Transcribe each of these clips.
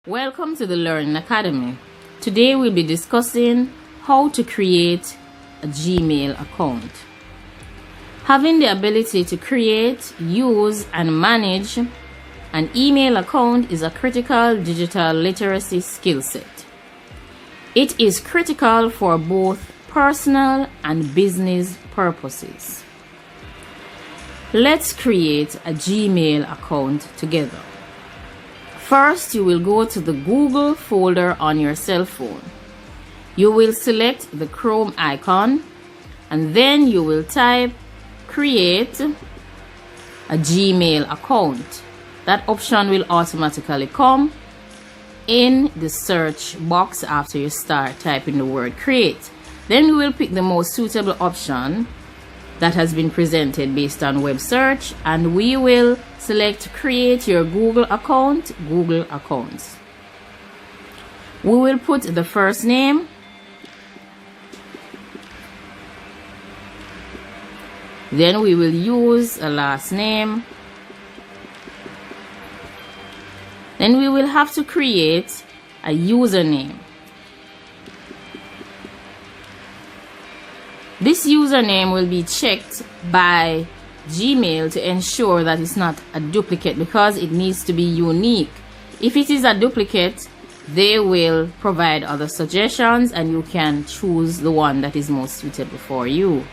Welcome to the Learning Academy. Today we'll be discussing how to create a Gmail account. Having the ability to create, use, and manage an email account is a critical digital literacy skill set. It is critical for both personal and business purposes. Let's create a Gmail account together. First, you will go to the Google folder on your cell phone. You will select the Chrome icon and then you will type create a Gmail account. That option will automatically come in the search box after you start typing the word create. Then we will pick the most suitable option that has been presented based on web search, and we will select create your Google account, Google accounts. We will put the first name, then we will use a last name, then we will have to create a username. This username will be checked by Gmail to ensure that it's not a duplicate because it needs to be unique. If it is a duplicate, they will provide other suggestions and you can choose the one that is most suitable for you.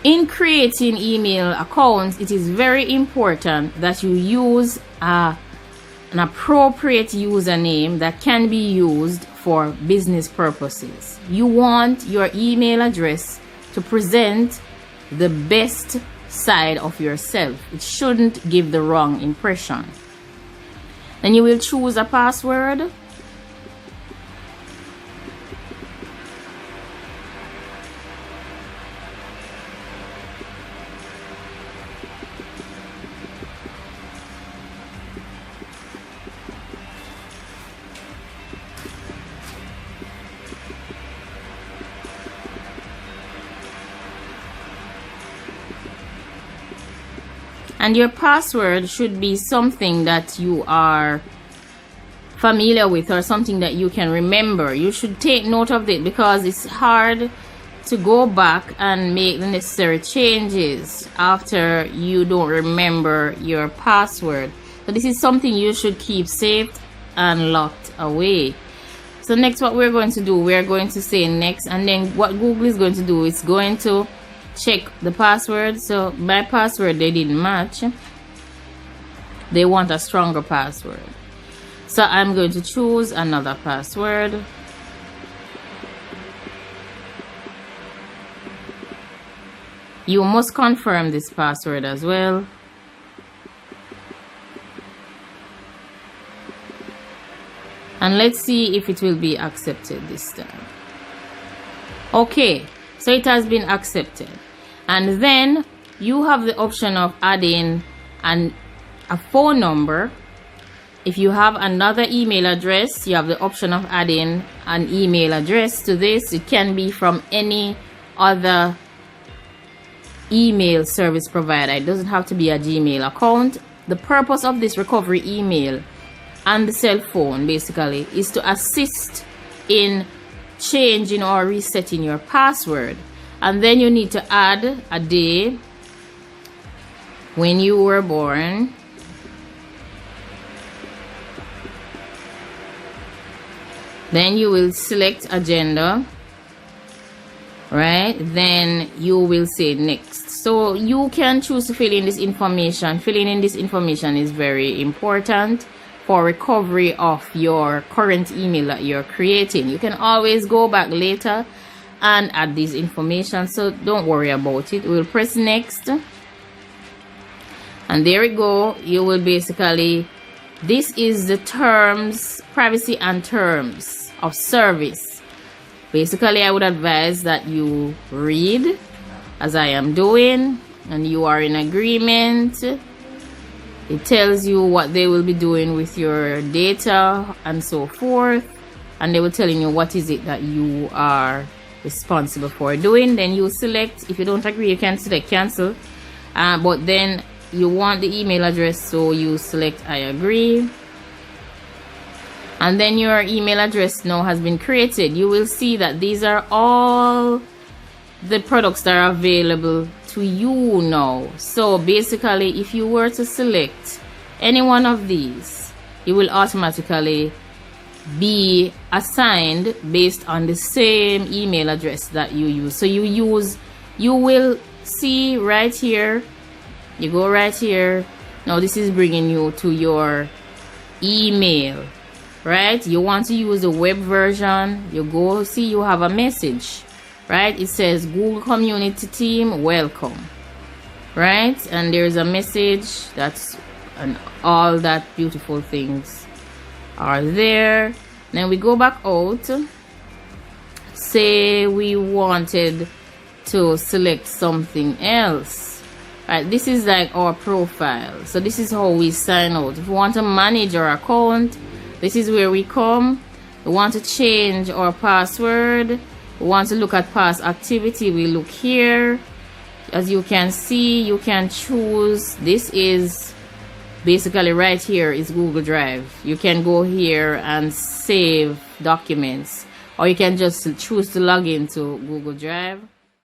In creating email accounts, it is very important that you use an appropriate username that can be used for business purposes. You want your email address to present the best side of yourself. It shouldn't give the wrong impression. Then you will choose a password. And your password should be something that you are familiar with or something that you can remember. You should take note of it because it's hard to go back and make the necessary changes after you don't remember your password. So this is something you should keep safe and locked away. So next, what we're going to do, we're going to say next, and then what Google is going to do is going to check the password. So my password, they didn't match. They want a stronger password. So I'm going to choose another password. You must confirm this password as well. And let's see if it will be accepted this time. Okay, so it has been accepted. And then you have the option of adding a phone number. If you have another email address, you have the option of adding an email address to this. It can be from any other email service provider. It doesn't have to be a Gmail account. The purpose of this recovery email and the cell phone basically is to assist in changing or resetting your password. And then you need to add a day when you were born, then you will select a gender, right? Then you will say next. So you can choose to fill in this information. Filling in this information is very important for recovery of your current email that you're creating. You can always go back later and add this information, so don't worry about it. We'll press next, and there we go. You will basically, this is the terms, privacy and terms of service. Basically, I would advise that you read as I am doing and you are in agreement. It tells you what they will be doing with your data and so forth, and they will telling you what is it that you are responsible for doing. Then you select, if you don't agree, you can select cancel, but then you want the email address, so you select I agree. and then your email address now has been created, you will see that these are all the products that are available to you now. So basically, if you were to select any one of these, you will automatically be assigned based on the same email address that you use. So you will see right here, you go right here. Now this is bringing you to your email, right? You want to use the web version, you go see you have a message, right? It says Google Community Team welcome, right? And there's a message that's, and all that beautiful things are there. Then we go back out. Say we wanted to select something else. Right, this is like our profile. So this is how we sign out. If we want to manage our account, this is where we come. We want to change our password. We want to look at past activity. We look here. As you can see, you can choose. This is basically right here is Google Drive. You can go here and save documents, or you can just choose to log into Google Drive.